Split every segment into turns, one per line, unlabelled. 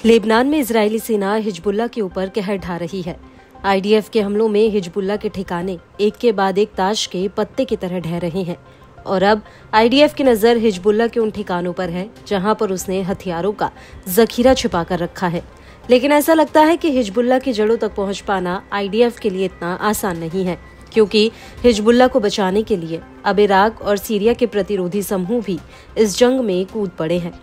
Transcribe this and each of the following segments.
Lebanon में Israeli सेना Hezbollah के ऊपर कहर ढा रही है। आईडीएफ के हमलों में हिजबुल्लाह के ठिकाने एक के बाद एक ताश के पत्ते की तरह ढह रहे हैं और अब आईडीएफ की नजर हिजबुल्लाह के उन ठिकानों पर है जहां पर उसने हथियारों का जखीरा छिपा कर रखा है। लेकिन ऐसा लगता है कि हिजबुल्लाह की जड़ों तक पहुंच पाना आईडीएफ के लिए इतना आसान नहीं है, क्योंकि हिजबुल्लाह को बचाने के लिए अब इराक और सीरिया के प्रतिरोधी समूह भी इस जंग में कूद पड़े हैं।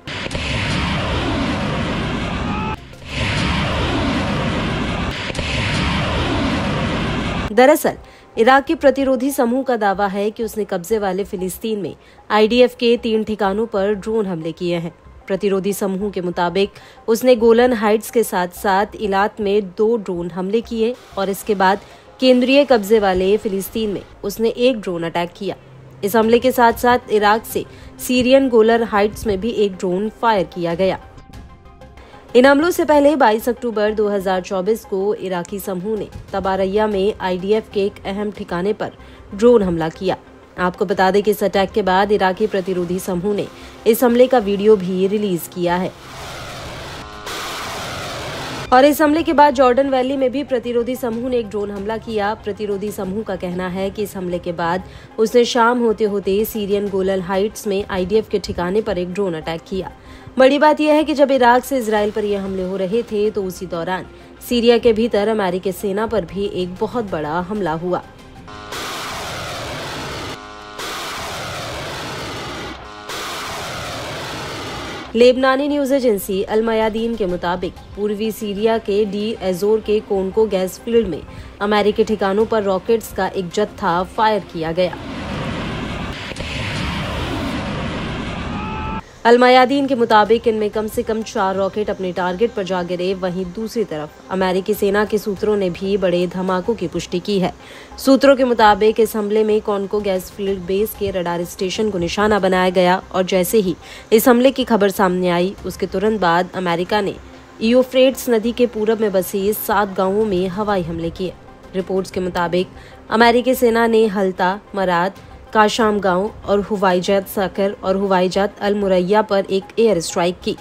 दरअसल इराक के प्रतिरोधी समूह का दावा है कि उसने कब्जे वाले फिलिस्तीन में आईडीएफ के 3 ठिकानों पर ड्रोन हमले किए हैं। प्रतिरोधी समूह के मुताबिक उसने गोलन हाइट्स के साथ साथ इलात में 2 ड्रोन हमले किए और इसके बाद केंद्रीय कब्जे वाले फिलिस्तीन में उसने 1 ड्रोन अटैक किया। इस हमले के साथ साथ इराक से सीरियन गोलन हाइट्स में भी 1 ड्रोन फायर किया गया। इन हमलों से पहले 22 अक्टूबर 2024 को इराकी समूह ने तबारैया में आईडीएफ के एक अहम ठिकाने पर ड्रोन हमला किया। आपको बता दें कि इस अटैक के बाद इराकी प्रतिरोधी समूह ने इस हमले का वीडियो भी रिलीज किया है और इस हमले के बाद जॉर्डन वैली में भी प्रतिरोधी समूह ने एक ड्रोन हमला किया। प्रतिरोधी समूह का कहना है कि इस हमले के बाद उसने शाम होते होते सीरियन गोलन हाइट्स में आईडीएफ के ठिकाने पर एक ड्रोन अटैक किया। बड़ी बात यह है कि जब इराक से इजराइल पर यह हमले हो रहे थे तो उसी दौरान सीरिया के भीतर अमेरिकी सेना पर भी एक बहुत बड़ा हमला हुआ। लेबनानी न्यूज एजेंसी अल मयादीन के मुताबिक पूर्वी सीरिया के डी एजोर के कोनको गैस फील्ड में अमेरिकी ठिकानों पर रॉकेट्स का एक जत्था फायर किया गया। अल मयादीन के मुताबिक इनमें कम से कम 4 रॉकेट अपने टारगेट पर जा गिरे। वहीं दूसरी तरफ अमेरिकी सेना के सूत्रों ने भी बड़े धमाकों की पुष्टि की है। सूत्रों के मुताबिक इस हमले में कॉन्को गैस फील्ड बेस के रडार स्टेशन को निशाना बनाया गया और जैसे ही इस हमले की खबर सामने आई उसके तुरंत बाद अमेरिका ने यूफ्रेट्स नदी के पूरब में बसे 7 गांवों में हवाई हमले किए। रिपोर्ट्स के मुताबिक अमेरिकी सेना ने हल्ता, मराद, काशाम गांव और हुवाईजात साकर और हुवाईजात अल मुरैया पर एक एयर स्ट्राइक की।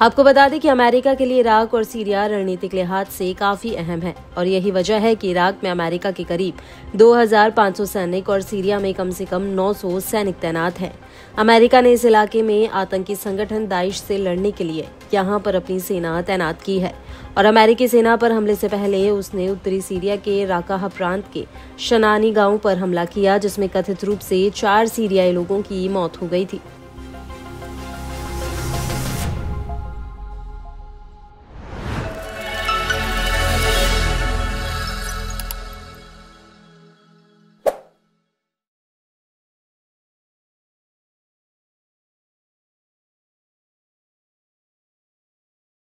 आपको बता दें कि अमेरिका के लिए इराक और सीरिया रणनीतिक लिहाज से काफी अहम है और यही वजह है कि इराक में अमेरिका के करीब 2500 सैनिक और सीरिया में कम से कम 900 सैनिक तैनात हैं। अमेरिका ने इस इलाके में आतंकी संगठन दाइश से लड़ने के लिए यहां पर अपनी सेना तैनात की है और अमेरिकी सेना पर हमले से पहले उसने उत्तरी सीरिया के राकाह प्रांत के शनानी गांव पर हमला किया, जिसमें कथित रूप से 4 सीरियाई लोगों की मौत हो गई थी।